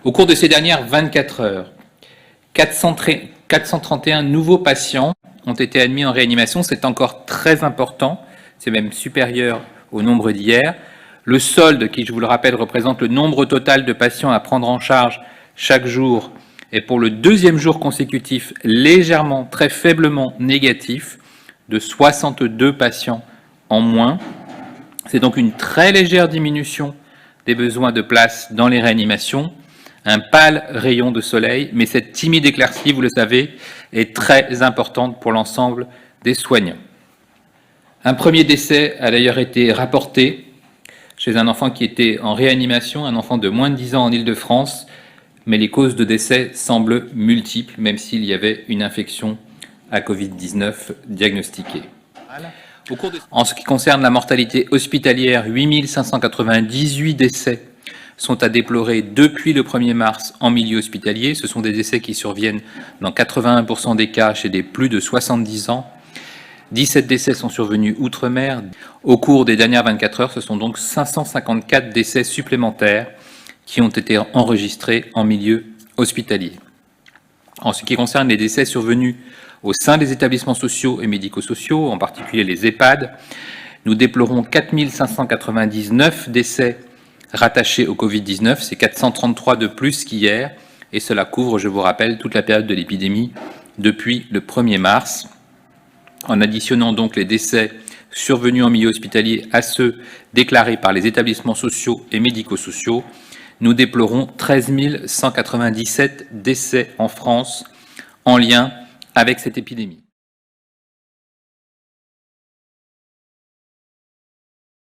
Au cours de ces dernières 24 heures, 431 nouveaux patients ont été admis en réanimation. C'est encore très important, c'est même supérieur au nombre d'hier. Le solde, qui, je vous le rappelle, représente le nombre total de patients à prendre en charge chaque jour, est pour le deuxième jour consécutif légèrement, très faiblement négatif, de 62 patients en moins. C'est donc une très légère diminution des besoins de place dans les réanimations, un pâle rayon de soleil, mais cette timide éclaircie, vous le savez, est très importante pour l'ensemble des soignants. Un premier décès a d'ailleurs été rapporté chez un enfant qui était en réanimation, un enfant de moins de 10 ans en Île-de-France, mais les causes de décès semblent multiples, même s'il y avait une infection à Covid-19 diagnostiquée. En ce qui concerne la mortalité hospitalière, 8 598 décès sont à déplorer depuis le 1er mars en milieu hospitalier. Ce sont des décès qui surviennent dans 81% des cas chez des plus de 70 ans. 17 décès sont survenus outre-mer. Au cours des dernières 24 heures, ce sont donc 554 décès supplémentaires qui ont été enregistrés en milieu hospitalier. En ce qui concerne les décès survenus au sein des établissements sociaux et médico-sociaux, en particulier les EHPAD, nous déplorons 4 599 décès rattachés au Covid-19, c'est 433 de plus qu'hier, et cela couvre, je vous rappelle, toute la période de l'épidémie depuis le 1er mars. En additionnant donc les décès survenus en milieu hospitalier à ceux déclarés par les établissements sociaux et médico-sociaux, nous déplorons 13 197 décès en France en lien avec cette épidémie.